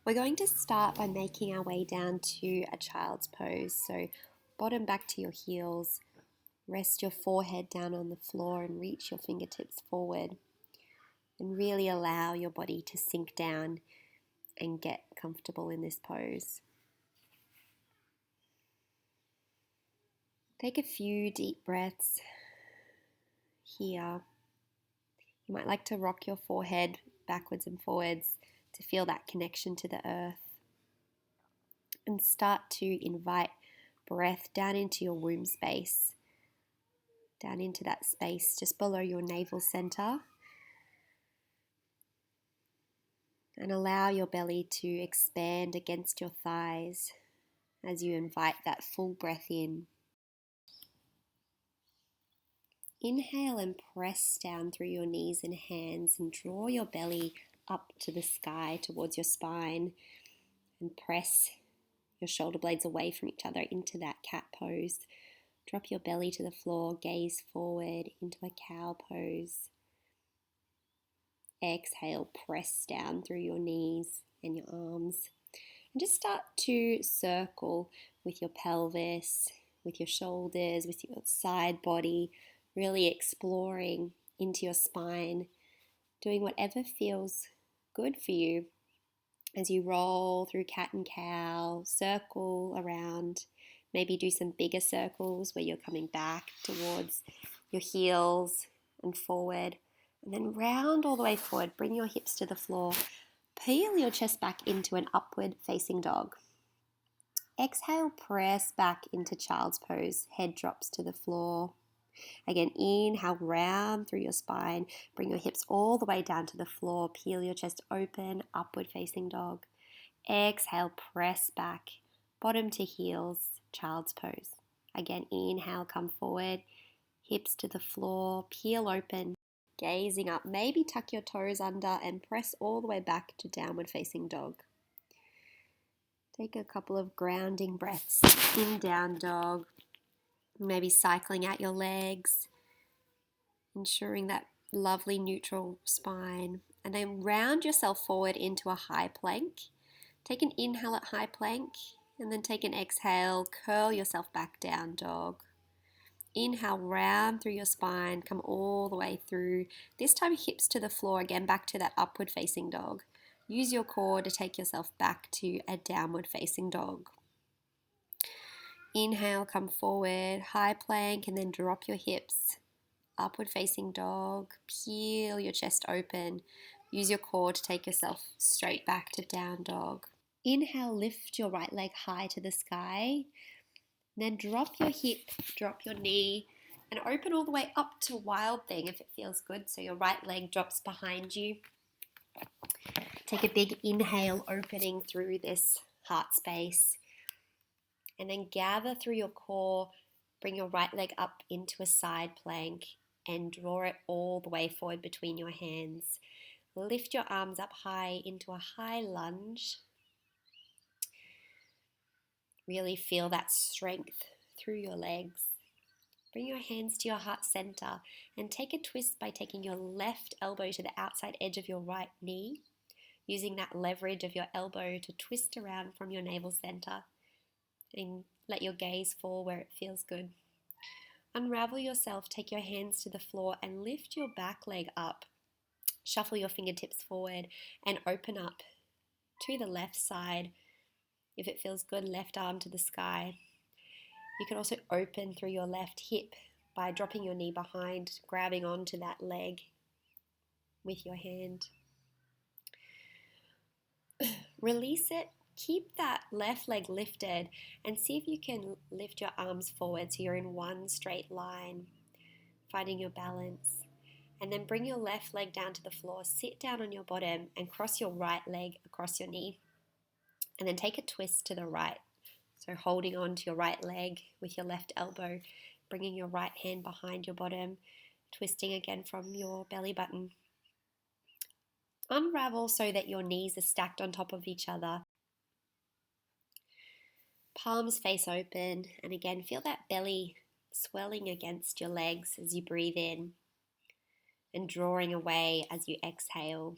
We're going to start by making our way down to a child's pose. So bottom back to your heels, rest your forehead down on the floor and reach your fingertips forward. And really allow your body to sink down and get comfortable in this pose. Take a few deep breaths here. You might like to rock your forehead backwards and forwards to feel that connection to the earth. And start to invite breath down into your womb space, down into that space just below your navel center. And allow your belly to expand against your thighs as you invite that full breath in. Inhale and press down through your knees and hands and draw your belly up to the sky towards your spine and press your shoulder blades away from each other into that cat pose. Drop your belly to the floor, gaze forward into a cow pose. Exhale, press down through your knees and your arms. And just start to circle with your pelvis, with your shoulders, with your side body, really exploring into your spine, doing whatever feels good for you as you roll through cat and cow, circle around, maybe do some bigger circles where you're coming back towards your heels and forward, and then round all the way forward, bring your hips to the floor, peel your chest back into an upward facing dog. Exhale, press back into child's pose, head drops to the floor. Again, inhale, round through your spine, bring your hips all the way down to the floor, peel your chest open, upward facing dog. Exhale, press back, bottom to heels, child's pose. Again, inhale, come forward, hips to the floor, peel open, gazing up, maybe tuck your toes under and press all the way back to downward facing dog. Take a couple of grounding breaths in down dog. Maybe cycling out your legs, ensuring that lovely neutral spine, and then round yourself forward into a high plank. Take an inhale at high plank, and then take an exhale, curl yourself back down dog. Inhale, round through your spine, come all the way through. This time hips to the floor, again back to that upward facing dog. Use your core to take yourself back to a downward facing dog. Inhale, come forward, high plank, and then drop your hips. Upward facing dog, peel your chest open. Use your core to take yourself straight back to down dog. Inhale, lift your right leg high to the sky. Then drop your hip, drop your knee, and open all the way up to wild thing if it feels good. So your right leg drops behind you. Take a big inhale, opening through this heart space. And then gather through your core, bring your right leg up into a side plank and draw it all the way forward between your hands. Lift your arms up high into a high lunge. Really feel that strength through your legs. Bring your hands to your heart center and take a twist by taking your left elbow to the outside edge of your right knee, using that leverage of your elbow to twist around from your navel center. And let your gaze fall where it feels good. Unravel yourself, take your hands to the floor and lift your back leg up. Shuffle your fingertips forward and open up to the left side. If it feels good, left arm to the sky. You can also open through your left hip by dropping your knee behind, grabbing onto that leg with your hand. Release it. Keep that left leg lifted and see if you can lift your arms forward so you're in one straight line, finding your balance. And then bring your left leg down to the floor, sit down on your bottom and cross your right leg across your knee. And then take a twist to the right. So holding on to your right leg with your left elbow, bringing your right hand behind your bottom, twisting again from your belly button. Unravel so that your knees are stacked on top of each other. Palms face open, and again, feel that belly swelling against your legs as you breathe in and drawing away as you exhale.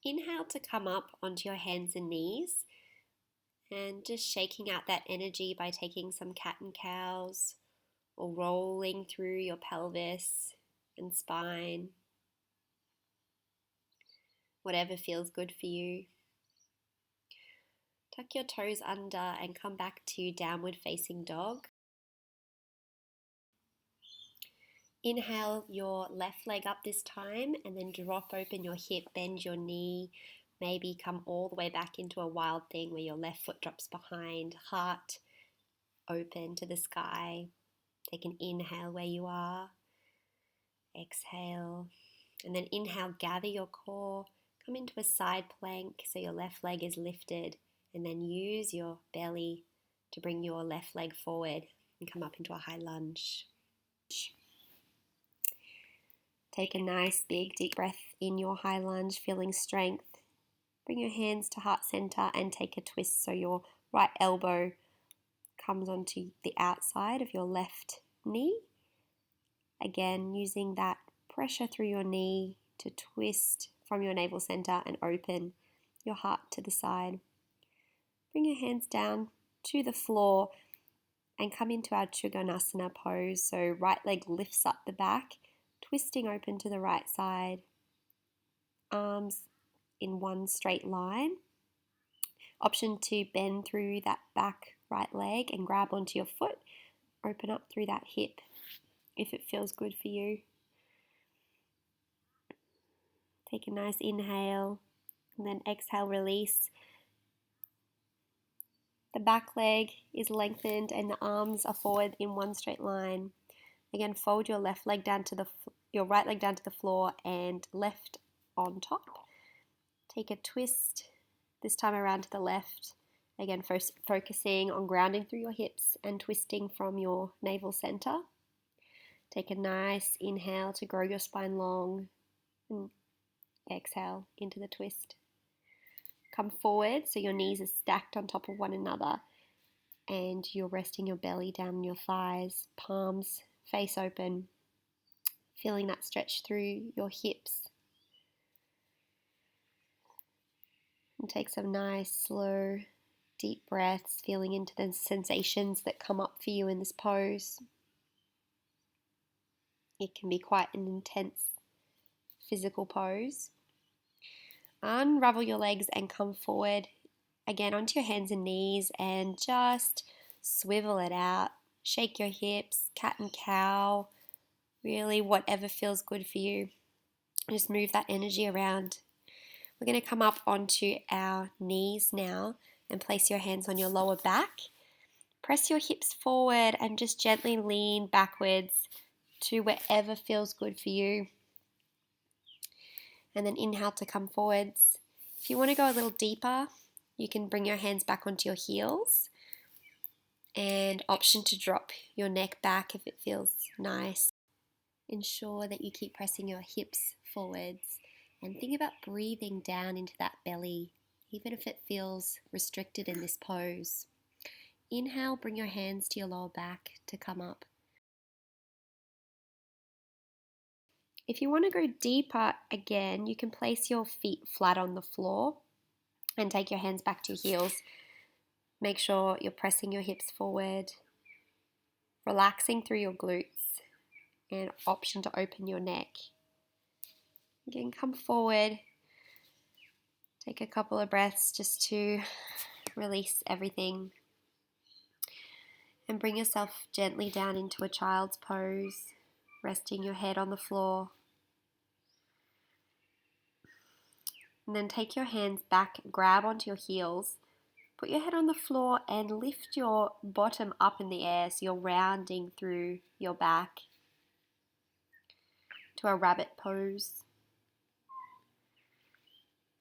inhale to come up onto your hands and knees and just shaking out that energy by taking some cat and cows or rolling through your pelvis and spine, whatever feels good for you. Tuck your toes under and come back to downward facing dog. Inhale your left leg up this time and then drop open your hip, bend your knee, maybe come all the way back into a wild thing where your left foot drops behind, heart open to the sky. Take an inhale where you are, exhale, and then inhale, gather your core, come into a side plank so your left leg is lifted, and then use your belly to bring your left leg forward and come up into a high lunge. Take a nice big deep breath in your high lunge, feeling strength. Bring your hands to heart center and take a twist so your right elbow comes onto the outside of your left knee. Again, using that pressure through your knee to twist from your navel center and open your heart to the side. Bring your hands down to the floor and come into our Trikonasana pose. So right leg lifts up the back, twisting open to the right side. Arms in one straight line. Option to bend through that back right leg and grab onto your foot. Open up through that hip if it feels good for you. Take a nice inhale and then exhale, release. The back leg is lengthened and the arms are forward in one straight line. Again, fold your left leg down to your right leg down to the floor and left on top. Take a twist, this time around to the left. Again, first focusing on grounding through your hips and twisting from your navel center. Take a nice inhale to grow your spine long and exhale into the twist. Come forward so your knees are stacked on top of one another and you're resting your belly down on your thighs, palms face open, feeling that stretch through your hips. And take some nice, slow, deep breaths, feeling into the sensations that come up for you in this pose. It can be quite an intense physical pose. Unravel your legs and come forward again onto your hands and knees and just swivel it out. Shake your hips, cat and cow, really whatever feels good for you. Just move that energy around. We're going to come up onto our knees now and place your hands on your lower back. Press your hips forward and just gently lean backwards to wherever feels good for you. And then inhale to come forwards. If you want to go a little deeper, you can bring your hands back onto your heels. And option to drop your neck back if it feels nice. Ensure that you keep pressing your hips forwards and think about breathing down into that belly, even if it feels restricted in this pose. Inhale, bring your hands to your lower back to come up. If you want to go deeper again, you can place your feet flat on the floor and take your hands back to your heels. Make sure you're pressing your hips forward, relaxing through your glutes, and option to open your neck. Again, come forward. Take a couple of breaths just to release everything. And bring yourself gently down into a child's pose, resting your head on the floor. And then take your hands back, grab onto your heels, put your head on the floor and lift your bottom up in the air so you're rounding through your back to a rabbit pose.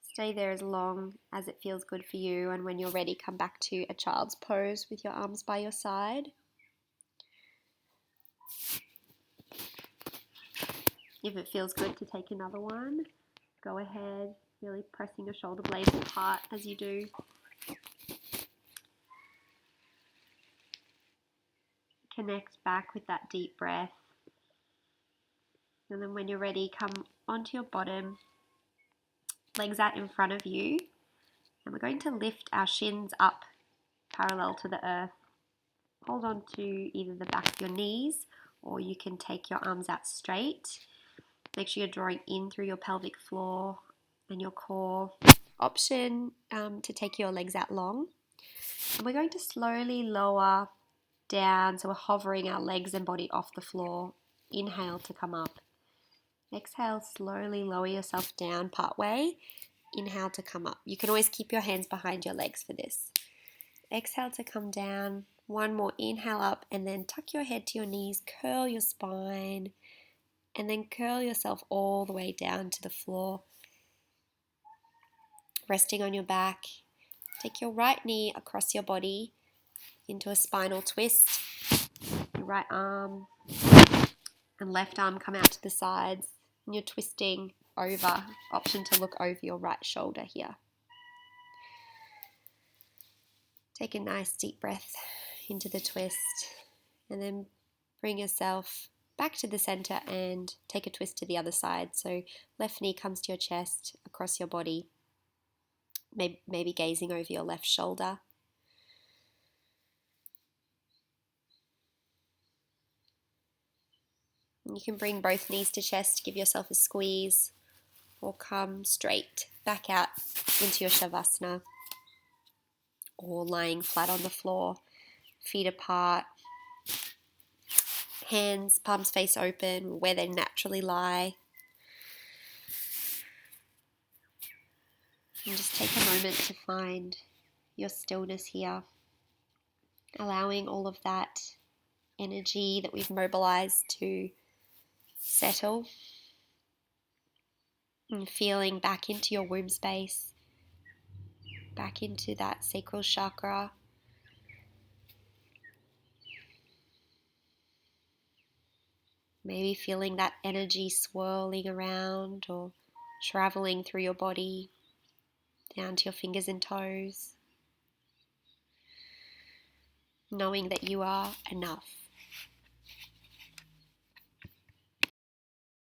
Stay there as long as it feels good for you, and when you're ready, come back to a child's pose with your arms by your side. If it feels good to take another one, go ahead, really pressing your shoulder blades apart as you do. Connect back with that deep breath. And then when you're ready, come onto your bottom legs out in front of you, and we're going to lift our shins up parallel to the earth. Hold on to either the back of your knees, or you can take your arms out straight. Make sure you're drawing in through your pelvic floor and your core. Option to take your legs out long. And we're going to slowly lower down, so we're hovering our legs and body off the floor. Inhale to come up. Exhale, slowly lower yourself down part way. Inhale to come up. You can always keep your hands behind your legs for this. Exhale to come down. One more inhale up, and then tuck your head to your knees, curl your spine, and then curl yourself all the way down to the floor. Resting on your back. Take your right knee across your body into a spinal twist. Your right arm and left arm come out to the sides, and you're twisting over. Option to look over your right shoulder here. Take a nice deep breath into the twist, and then bring yourself back to the center and take a twist to the other side. So left knee comes to your chest, across your body, maybe gazing over your left shoulder. You can bring both knees to chest, give yourself a squeeze, or come straight back out into your Shavasana, or lying flat on the floor, feet apart, hands, palms face open, where they naturally lie. And just take a moment to find your stillness here, allowing all of that energy that we've mobilized to settle, and feeling back into your womb space, back into that sacral chakra. Maybe feeling that energy swirling around or traveling through your body down to your fingers and toes. Knowing that you are enough.